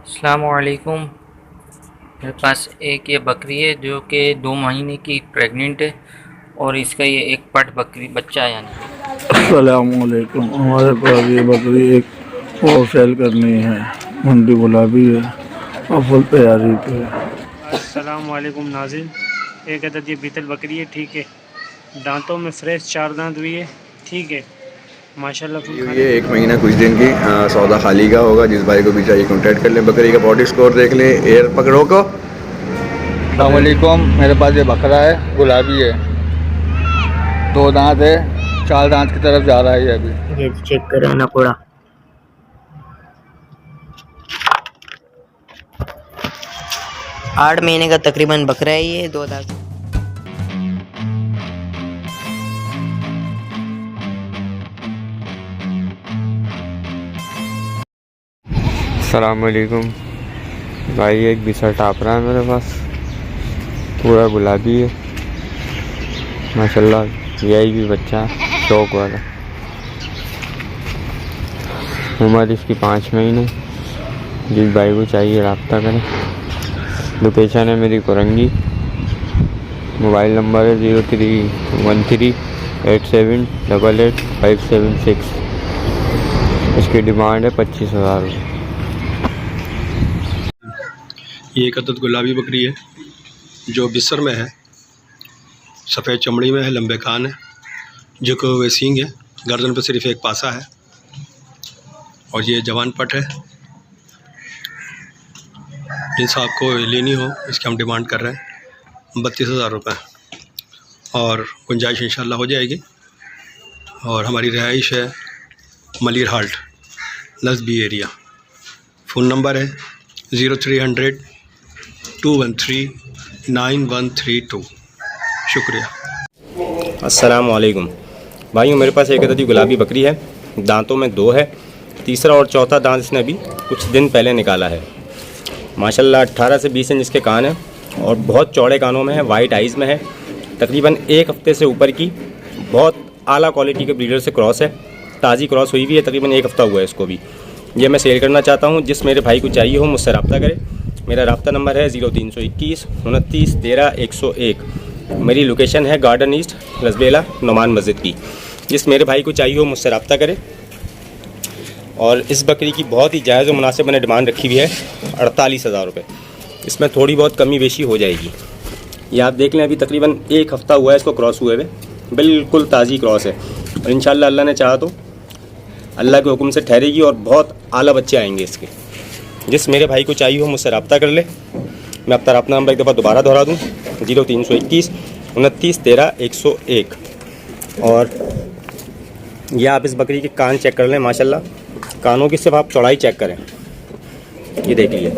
अस्सलामुअलैकुम। मेरे पास एक ये बकरी है जो कि 2 महीने की प्रेग्नेंट है और इसका ये एक पट बकरी बच्चा है यानी। अस्सलामुअलैकुम। हमारे पास ये बकरी एक और सेल करनी है। मुंडी गुलाबी है और फुल तैयारी पे है। अस्सलामुअलैकुम नाज़रीन, एक अदद ये बीतल बकरी है। ठीक है, दांतों में फ्रेश 4 दांत भी है। ठीक है, माशाल्लाह फुल खाने। ये 1 महीना कुछ दिन की सौदा खाली का होगा। जिस भाई को भी चाहिए कॉन्टैक्ट कर लें। बकरी का बॉडी स्कोर देख लें। एयर पकड़ो को। अस्सलामुअलैकुम। मेरे पास ये बकरा है, गुलाबी है, 2 दांत है, 4 दांत की तरफ जा रहा है ये अभी। ये चेक करें ना पूरा। 8 महीने का तकरीबन बकरा है ये। 2 दांत। अस्सलामुअलैकुम भाई, एक बिसर टाप रहा है मेरे पास, पूरा गुलाबी है माशाल्लाह। यही भी बच्चा शौक वाला। उम्र इसकी 5 महीने। जिस भाई को चाहिए रब्ता करें। लोकेशन है मेरी कोरंगी। मोबाइल नंबर है 031387888576। इसकी डिमांड है 25,000 रुपये। ये एक अदद गुलाबी बकरी है जो बिस्सर में है, सफ़ेद चमड़ी में है, लंबे कान है, जो को वे सींग है, गर्दन पर सिर्फ एक पासा है और ये जवान पट है। जिस आपको लेनी हो इसकी हम डिमांड कर रहे हैं 32,000 रुपये और गुंजाइश इंशाल्लाह हो जाएगी। और हमारी रिहाइश है मलिर हाल्ट, नस्बी एरिया। फ़ोन नंबर है 0300 213 9132। शुक्रिया। अस्सलामुअलैकुम भाइयों, मेरे पास एक अददी गुलाबी बकरी है। दांतों में 2 है, तीसरा और चौथा दांत इसने अभी कुछ दिन पहले निकाला है। माशाल्लाह 18 से 20 इंच इसके कान हैं और बहुत चौड़े कानों में है, वाइट आइज़ में है। तकरीबन 1 हफ़्ते से ऊपर की बहुत आला क्वालिटी के ब्रीडर से क्रॉस है। ताज़ी क्रॉस हुई भी है, तकरीबन 1 हफ़्ता हुआ है इसको भी। ये मैं सेल करना चाहता हूँ। जिस मेरे भाई को चाहिए हो मुझसे रब्ता करे। मेरा रब्ता नंबर है 0321 29 13 101। मेरी लोकेशन है गार्डन ईस्ट, रसबेला, नोमान मस्जिद की। जिस मेरे भाई को चाहिए हो मुझसे रब्ता करे। और इस बकरी की बहुत ही जायज़ और मुनासिब मैंने डिमांड रखी हुई है 48,000 रुपये। इसमें थोड़ी बहुत कमी बेशी हो जाएगी। ये आप देख लें, अभी तकरीबन 1 हफ़्ता हुआ है इसको क्रॉस हुए हुए, बिल्कुल ताज़ी क्रॉस है। और इंशाल्लाह अल्लाह ने चाहा तो अल्लाह के हुक्म से ठहरेगी और बहुत आला बच्चे आएंगे इसके। जिस मेरे भाई को चाहिए हो मुझसे रब्ता कर ले। मैं अपना रब्ता नंबर एक दफ़ा दोबारा दोहरा दूँ, 0321 29 13 101। और ये आप इस बकरी के कान चेक कर लें। माशाल्लाह कानों की सिर्फ आप चौड़ाई चेक करें, ये देख लीजिए।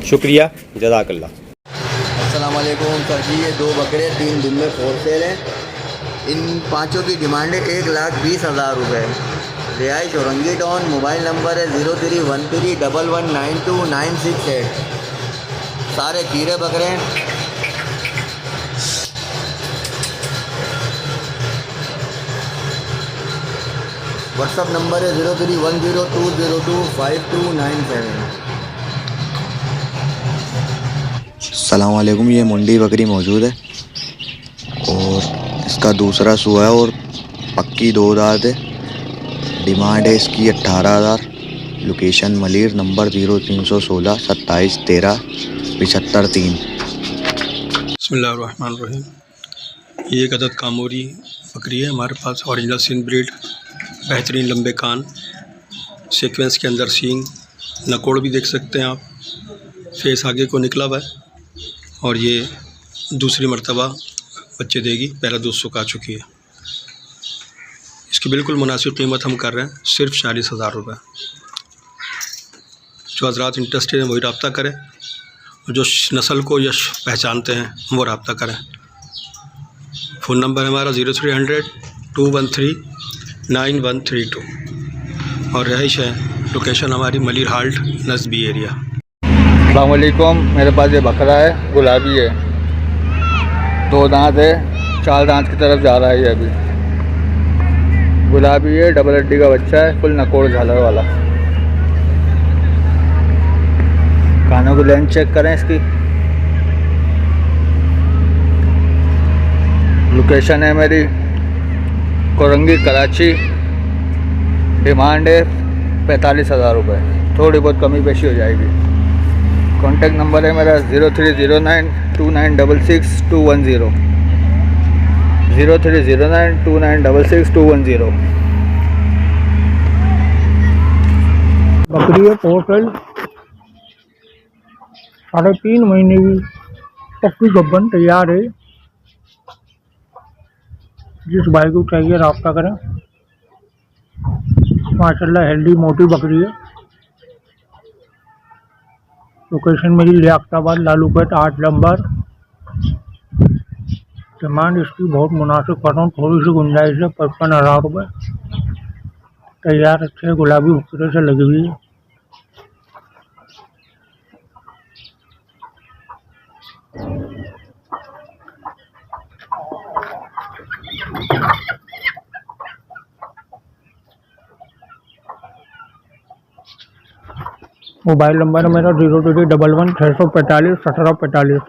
शुक्रिया, जज़ाकल्लाह। अस्सलाम वालेकुम सर जी, ये 2 बकरे 3 दिन में फोर सेल हैं। इन पाँचों की डिमांड है 1,20,000 रुपये। रिहाइश औरंगी टाउन। मोबाइल नंबर है 0313119298। सारे खीरे बकरे हैं। व्हाट्सअप नंबर है 031020252997। अस्सलाम वालेकुम। ये मुंडी बकरी मौजूद है और इसका दूसरा सुआ है और पक्की 2 दांत है। डिमांड है इसकी 18,000। Location Malir, number 0316 27 13 75 3। बिस्मिल्लाहिर्रहमानिर्रहीम। ये एक अदद कामोरी बकरी है हमारे पास, ओरिजिनल सिंध ब्रीड, बेहतरीन लंबे कान, सीक्वेंस के अंदर सींग, नकोड़ भी देख सकते हैं आप। फेस आगे को निकला हुआ है और ये दूसरी मर्तबा बच्चे देगी, पहला दूध सुखा चुकी है। इसकी बिल्कुल मुनासिब कीमत हम कर रहे हैं सिर्फ 40,000 रुपये। जो हज़रात इंटरेस्टेड हैं वही रब्ता करें और जो नस्ल को यश पहचानते हैं वो रब्ता करें। फ़ोन नंबर हमारा 0300 213 9132 और रहाइश है लोकेशन हमारी मलिर हाल्ट, नस्बी एरिया। अस्सलामुअलैकुम। मेरे पास ये बकरा है, गुलाबी है, 2 दांत है, 4 दांत की तरफ जा रहा है ये अभी। गुलाबी है, डबल हड्डी का बच्चा है, फुल नकोड़ झालर वाला। अभी लेंथ चेक करें इसकी। लोकेशन है मेरी कोरंगी कराची। डिमांड है 45,000 रुपये, थोड़ी बहुत कमी पेशी हो जाएगी। कॉन्टैक्ट नंबर है मेरा 03092966 03092966 बकरी है पोर्टल 3.5 महीने की पक्की गब्बन तैयार है। जिस भाई को चाहिए रब्ता करें। माशाल्लाह हेल्दी मोटी बकरी है। लोकेशन मेरी लियाकताबाद लालूपेट 8 नंबर। डिमांड इसकी बहुत मुनासिब कर रहा हूँ, थोड़ी सी गुंजाइश है। 55,000 रुपये तैयार अच्छे गुलाबी बकरे से लगी हुई है। मोबाइल नंबर है मेरा 02311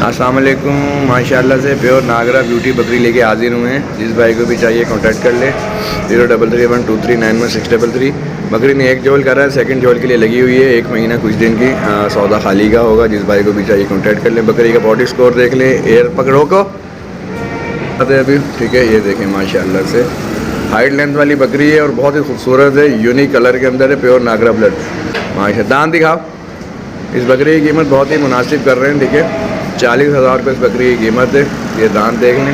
अस्सलाम वालेकुम। माशाल्लाह से प्योर नागरा ब्यूटी बकरी लेके हाजिर हुए हैं। जिस भाई को भी चाहिए कांटेक्ट कर ले 033123916333। बकरी ने एक जोल करा है, सेकंड जोल के लिए लगी हुई है। 1 महीना कुछ दिन की सौदा खाली का होगा। जिस भाई को भी चाहिए कांटेक्ट कर ले। बकरी का बॉडी स्कोर देख ले, एयर पकड़ो को अभी ठीक है। ये देखें माशाल्लाह से हाइट लेंथ वाली बकरी है और बहुत ही खूबसूरत है। यूनिक कलर के अंदर है, प्योर नागरा ब्लड। माशा दांत दिखाओ। इस बकरी की कीमत बहुत ही मुनासिब कर रहे हैं, ठीक है। 40,000 रुपये इस बकरी की कीमत है। ये दांत देख लें,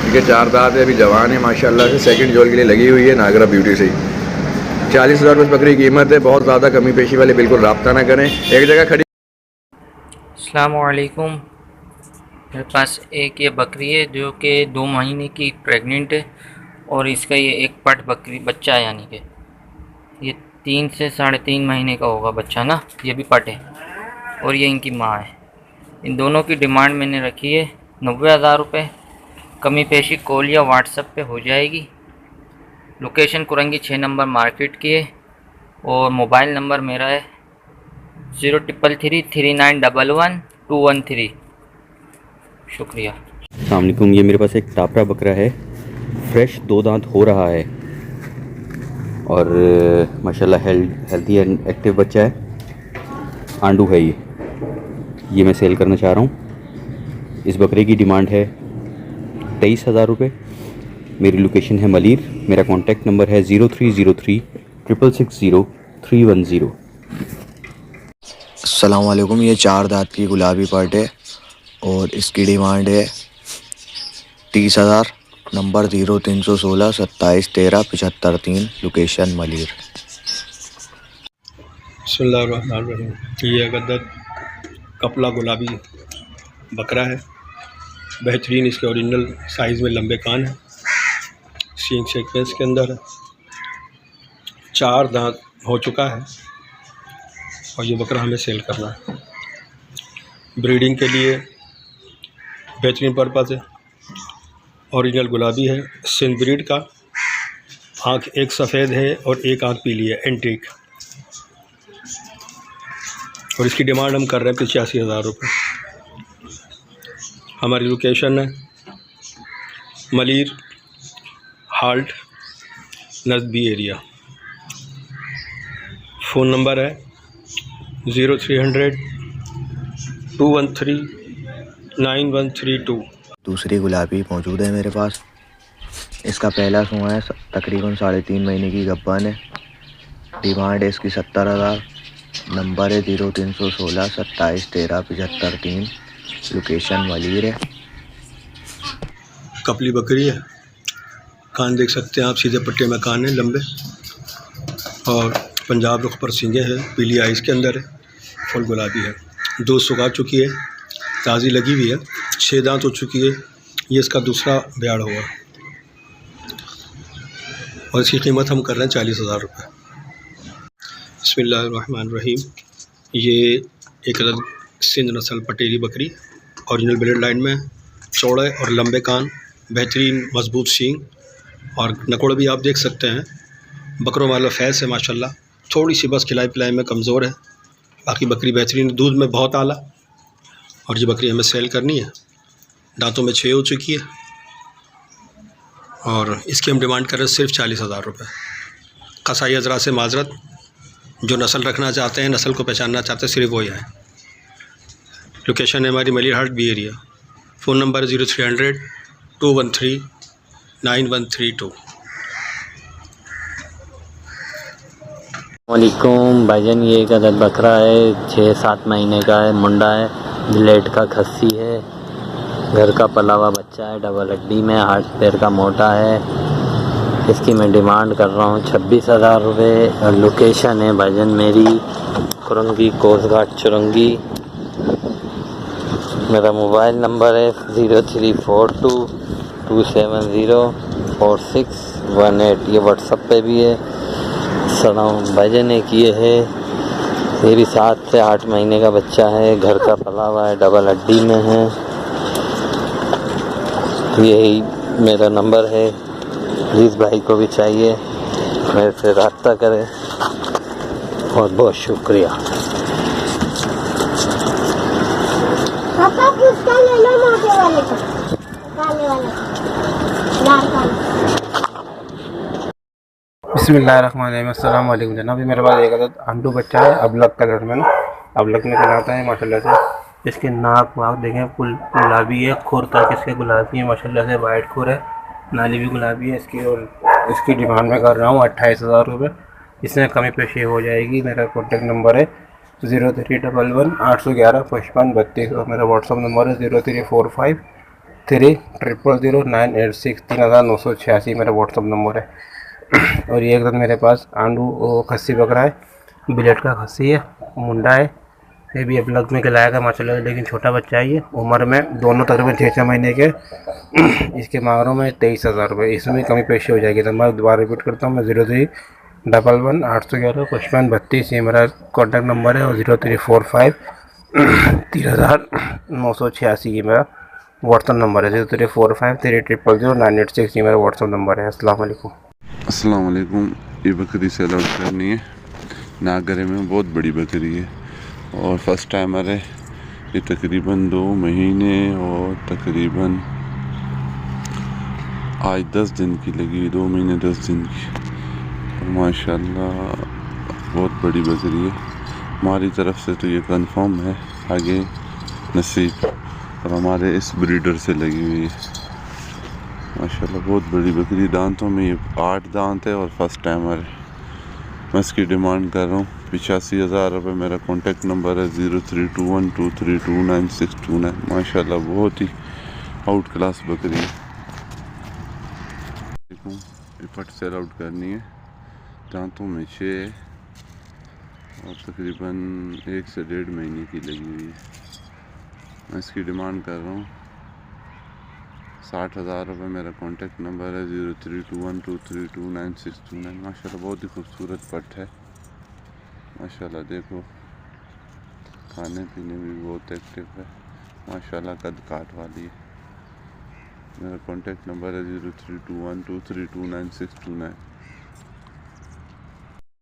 ठीक है। 4 दांत है, अभी जवान है माशाल्लाह से। सेकंड जोल के लिए लगी हुई है नागरा ब्यूटी से ही। 40,000 रुपये इस बकरी की कीमत है। बहुत ज़्यादा कमी पेशी वाले बिल्कुल रब्ता ना करें, एक जगह खड़ी। अस्सलाम वालेकुम। मेरे पास एक ये बकरी है जो कि 2 महीने की प्रेग्नेंट है और इसका ये एक पट बकरी बच्चा है, यानी कि ये 3 से 3.5 महीने का होगा बच्चा ना। ये भी पट है और ये इनकी माँ है। इन दोनों की डिमांड मैंने रखी है 90,000 रुपये। कमी पेशी कॉल या व्हाट्सएप पे हो जाएगी। लोकेशन कुरंगी 6 नंबर मार्केट की है और मोबाइल नंबर मेरा है 03333911 शुक्रिया। अस्सलाम वालेकुम। ये मेरे पास एक टापरा बकरा है, फ्रेश 2 दांत हो रहा है और माशाल्लाह हेल्दी एंड एक्टिव बच्चा है। आंडू है ये मैं सेल करना चाह रहा हूँ। इस बकरे की डिमांड है 23,000 रुपये। मेरी लोकेशन है मलीर। मेरा कॉन्टैक्ट नंबर है 0303660310। अस्सलाम वालेकुम। ये 4 दांत की गुलाबी पर्ट है और इसकी डिमांड है 30,000। नंबर 0316 27 13 75 3। लोकेशन मलीर। बिस्मिल्लाहिर्रहमानिर्रहीम। ये अगदद कपला गुलाबी बकरा है। बेहतरीन इसके ओरिजिनल साइज़ में लंबे कान है। सींग सीक्वेंस के अंदर है। 4 दांत हो चुका है और ये बकरा हमें सेल करना है। ब्रीडिंग के लिए बेहतरीन पर्पज़ है। ओरिजिनल गुलाबी है, सिंध ब्रीड का। आँख एक सफ़ेद है और एक आँख पीली है, एंटीक। और इसकी डिमांड हम कर रहे हैं 85,000 रुपये। हमारी लोकेशन है मलीर हाल्ट नज़बी एरिया। फ़ोन नंबर है 0300 213 9132। दूसरी गुलाबी मौजूद है मेरे पास। इसका पहला सुआ है, तकरीबन 3.5 महीने की गब्बन है। डिमांड है इसकी 70,000। नंबर है 0316 27 13 75 3। लोकेशन मलीर है। कपली बकरी है। कान देख सकते हैं आप, सीधे पट्टे में कान है, लंबे। और पंजाब रुख पर सींगे है, पीली आइस के अंदर है, फुल गुलाबी है। 2 सुगा चुकी है, ताज़ी लगी हुई है। 6 दांत हो चुकी है। ये इसका दूसरा ब्याड़ हुआ और इसकी कीमत हम कर रहे हैं 40,000 रुपये। बिस्मिल्लाहिर्रहमानिर्रहीम। ये एक अलग सिंध नस्ल पटेली बकरी, ओरिजिनल ब्लड लाइन में, चौड़े और लंबे कान, बेहतरीन मजबूत सींग और नकोड़ भी आप देख सकते हैं। बकरों वाला फैस है माशाल्लाह। थोड़ी सी बस खिलाई पिलाई में कमज़ोर है, बाकी बकरी बेहतरीन, दूध में बहुत आला। और ये बकरी हमें सेल करनी है, दांतों में 6 हो चुकी है और इसकी हम डिमांड कर रहे हैं सिर्फ 40,000 रुपये। कसाई हज़रात से माजरत, जो नस्ल रखना चाहते हैं, नस्ल को पहचानना चाहते हैं, सिर्फ वही आए। लोकेशन है हमारी मलिरहाट बी एरिया। फ़ोन नंबर है 0300 213 9132। वालेकुम भाईजान, ये एक अदद बकरा है, 6-7 महीने का है, मुंडा है, ब्लेड का खस्सी है, घर का पला हुआ बच्चा है, डबल हड्डी में, हाथ पैर का मोटा है। इसकी मैं डिमांड कर रहा हूँ 26,000 रुपये। और लोकेशन है भाईजान मेरी कुरंगी, कोस्ट घाट चुरंगी। मेरा मोबाइल नंबर है 0342204618। ये व्हाट्सएप पे भी है। सलाम भाईजान, एक ये है, ये भी 7 से 8 महीने का बच्चा है, घर का पला हुआ है, डबल हड्डी में है। यही मेरा नंबर है, प्लीज़ भाई को भी चाहिए मेरे से रब्ता करें। बहुत बहुत शुक्रिया। बिस्मिल्लाहिर्रहमानिर्रहीम। अस्सलाम वालेकुम जनाब। मेरे पास एक अदद आंडू बच्चा है, अबलग कलर में ना, अबलग में कहलाता है माशाल्लाह से। इसके नाक वाक देखें फुल गुलाबी है, खुर तक इसके गुलाबी है माशाल्लाह से, वाइट खुर है, नाली भी गुलाबी है इसकी। और इसकी डिमांड में कर रहा हूँ 28,000 रुपये। इसमें कमी पेशी हो जाएगी। मेरा कॉन्टेक्ट नंबर है 0311-811-5532 और मेरा व्हाट्सअप नंबर है 0345300986। 3986 मेरा व्हाट्सअप नंबर है। और ये एकदम मेरे पास आंडू खस्सी बकरा है, ब्लेड का खस्सी है, मुंडा है, ये भी अबलग में कहलाएगा माशाल्लाह, लेकिन छोटा बच्चा है। ये उम्र में दोनों तकरीबन 6-6 महीने के। इसके मांगरों में 23,000 रुपये। इसमें कमी पेशी हो जाएगी। तो मैं दोबारा रिपीट करता हूँ, मैं 0311-811-5532 ये मेरा कॉन्टैक्ट नंबर है। और 0345300986 ये मेरा व्हाट्सअप नंबर है। 0345300986 ये मेरा व्हाट्सअप नंबर है। अस्सलाम वालेकुम। अस्सलाम वालेकुम। ये बकरी सेल आउट करनी है नागरे में, बहुत बड़ी बकरी है और फर्स्ट टाइमर है। ये तकरीबन 2 महीने और तकरीबन आज 10 दिन की लगी, 2 महीने 10 दिन की। और माशाल्लाह बहुत बड़ी बकरी है। हमारी तरफ से तो ये कंफर्म है, आगे नसीब और हमारे इस ब्रीडर से लगी हुई है। माशाल्लाह बहुत बड़ी बकरी, दांतों में ये 8 दांत है और फर्स्ट टाइमर है। मैं इसकी डिमांड कर रहा हूँ 85,000 रुपये। मेरा कॉन्टेक्ट नंबर है 0321232969। माशाल्लाह बहुत ही आउट क्लास बकरी है। ये पट सेल आउट करनी है, दांतों में 6 है और तकरीबन 1 से 1.5 महीने की लगी हुई है। मैं इसकी डिमांड कर रहा हूँ 60,000 रुपये। मेरा कॉन्टेक्ट नंबर है 0321232969। माशाल्लाह बहुत ही खूबसूरत पट है। माशाल्लाह देखो, खाने पीने में भी बहुत एक्टिव है। माशाल्लाह कद काट वाली है। मेरा कॉन्टेक्ट नंबर है 0321232969।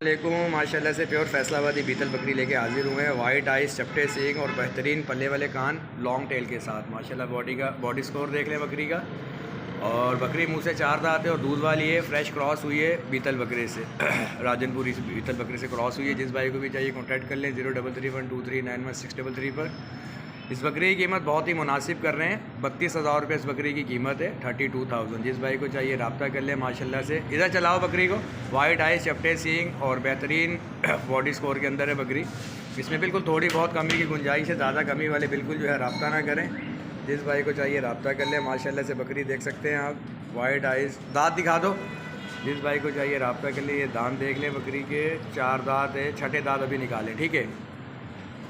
वालेकुम। माशाल्लाह से प्योर फैसलाबादी बीतल बकरी लेके हाजिर हुए हैं। वाइट आइस, चपटे सींग और बेहतरीन पल्ले वाले कान, लॉन्ग टेल के साथ। माशाल्लाह बॉडी स्कोर देख लें बकरी का। और बकरी मुंह से 4 दांत है और दूध वाली है। फ्रेश क्रॉस हुई है बीतल बकरे से राजनपुरी बीतल बकरे से क्रॉस हुई है। जिस भाई को भी चाहिए कॉन्टैक्ट कर लें 033123911633 पर। इस बकरी की कीमत बहुत ही मुनासिब कर रहे हैं, 32,000 रुपये इस बकरी की कीमत है, 32,000। जिस भाई को चाहिए रब्ता कर ले माशाल्लाह से। इधर चलाओ बकरी को। वाइट आइस, चपटे सींग और बेहतरीन बॉडी स्कोर के अंदर है बकरी। इसमें बिल्कुल थोड़ी बहुत कमी की गुंजाइश है, ज़्यादा कमी वाले बिल्कुल जो है रब्ता ना करें। जिस भाई को चाहिए रब्ता कर ले माशाल्लाह से। बकरी देख सकते हैं आप, वाइट आइस, दांत दिखा दो। जिस भाई को चाहिए रब्ता कर ले, ये दांत देख लें बकरी के, 4 दांत है, 6ठे दांत अभी निकालें, ठीक है।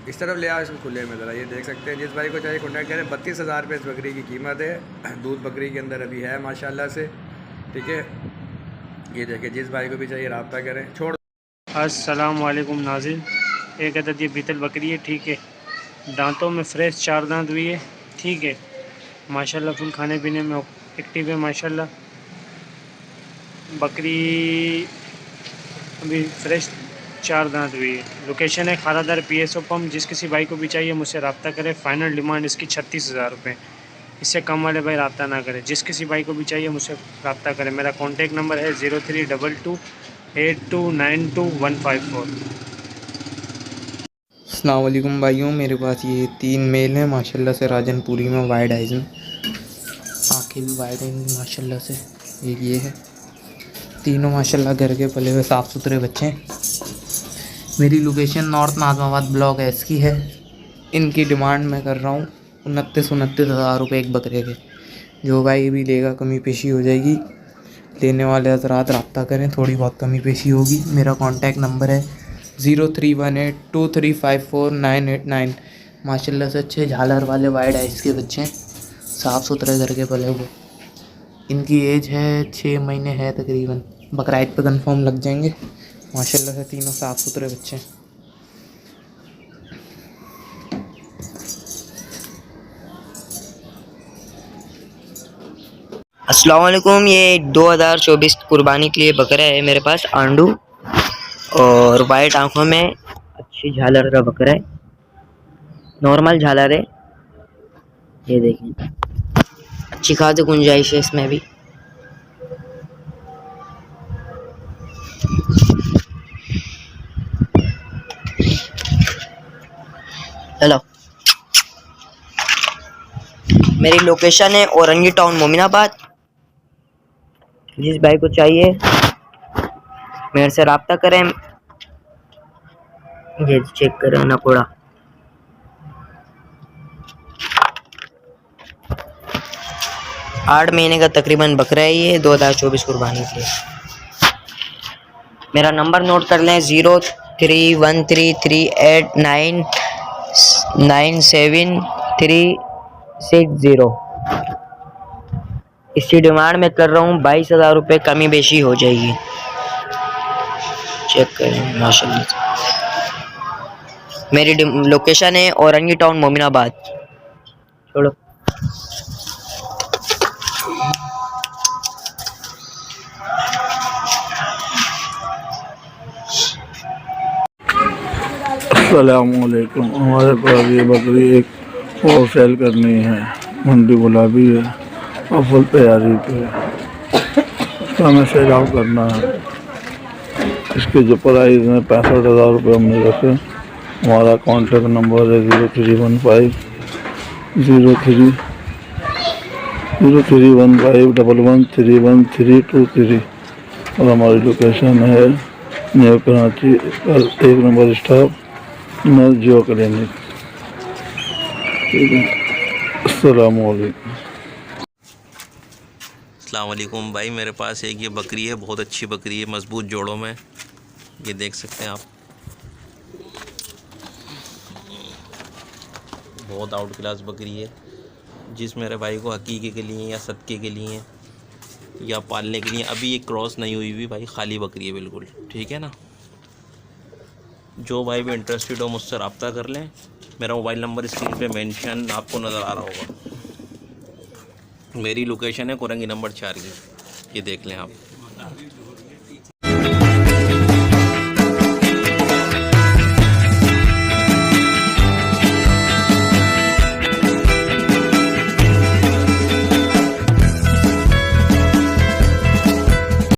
इस तरफ ले आओ इसको खुले में ज़रा, ये देख सकते हैं। जिस भाई को चाहिए कॉन्टैक्ट करें। 32,000 रुपये इस बकरी की कीमत है। दूध बकरी के अंदर अभी है माशाल्लाह से, ठीक है। ये देखिए, जिस भाई को भी चाहिए रब्ता करें। छोड़। अस्सलाम वालेकुम नाज़रीन। एक अदद ये बीतल बकरी है, ठीक है। दांतों में फ्रेश 4 दांत हुई है, ठीक है। माशाल्लाह फुल खाने पीने में एक्टिव है माशाल्लाह। बकरी अभी फ्रेश 4 दांत हुई है। लोकेशन है खारादार PSO पंप। जिस किसी भाई को भी चाहिए मुझसे रब्ता करें। फ़ाइनल डिमांड इसकी 36,000 रुपये। इससे कम वाले भाई रब्ता ना करें। जिस किसी भाई को भी चाहिए मुझसे रब्ता करें। मेरा कॉन्टैक्ट नंबर है 0322829154। अस्सलाम वालेकुम भाइयों, मेरे पास ये 3 मेल हैं माशाल्लाह से, राजनपुरी में वाइड आइज़ में, आँखें भी वाइड हैं माशाल्लाह से। एक ये है, तीनों माशाल्लाह घर के पले हुए साफ़ सुथरे बच्चे हैं। मेरी लोकेशन नॉर्थ नाज़माबाद ब्लॉक एस की है। इनकी डिमांड मैं कर रहा हूँ 29,000 रुपये एक बकरे के। जो भाई भी लेगा कमी पेशी हो जाएगी। लेने वाले हज़रात रब्ता करें, थोड़ी बहुत कमी पेशी होगी। मेरा कॉन्टैक्ट नंबर है 0318235498 माशाल्लाह से अच्छे झालर वाले वाइड आइज़ के बच्चे हैं, साफ़ सुथरे घर के पले हुए। इनकी एज है 6 महीने है तकरीबन। बकरा ईद पे कन्फर्म लग जाएंगे। माशाल्लाह से तीनों साफ़ सुथरे बच्चे हैं। अस्सलाम वालेकुम। ये 2024 कुर्बानी के लिए बकरा है मेरे पास, आंडू और वाइट आंखों में अच्छी झालर का बकरा है। नॉर्मल झालर है, ये देखें, अच्छी खासी गुंजाइश है इसमें भी। हेलो, मेरी लोकेशन है औरंगी टाउन मोमिनाबाद। जिस भाई को चाहिए मेरे से रब्ता करें। ये चेक करें नकोड़ा, आठ महीने का तकरीबन बकरा है ये, 2024 कुर्बानी के लिए। मेरा नंबर नोट कर लें 0313389730। इसकी डिमांड में कर रहा हूँ 22,000 रुपये, कमी बेशी हो जाएगी। चेक करें माशाल्लाह से। मेरी लोकेशन है औरंगी टाउन मोमिनाबाद। छोड़ो, अस्सलामुअलैकुम। हमारे पास ये बकरी एक और सेल करनी है। मुंडी गुलाबी है और फुल तैयारी पे है। इसका हमें सेल आउट करना है। इसके जो प्राइस है 65,000 रुपये हमने रखे। हमारा कॉन्टैक्ट नंबर है 031511311323 और हमारी लोकेशन है न्यू कराची, 1 नंबर स्टॉप, नर जियो क्लिनिक। ठीक है, अस्सलाम वालेकुम। अस्सलाम वालेकुम भाई, मेरे पास एक ये बकरी है, बहुत अच्छी बकरी है, मजबूत जोड़ों में। ये देख सकते हैं आप, बहुत आउट क्लास बकरी है। जिस मेरे भाई को हकीके के लिए या सदके के लिए या पालने के लिए, अभी ये क्रॉस नहीं हुई हुई भाई, खाली बकरी है बिल्कुल। ठीक है ना, जो भाई भी इंटरेस्टेड हो मुझसे रब्ता कर लें। मेरा मोबाइल नंबर स्क्रीन पे मेंशन आपको नज़र आ रहा होगा। मेरी लोकेशन है कोरंगी नंबर 4 की, ये देख लें आप।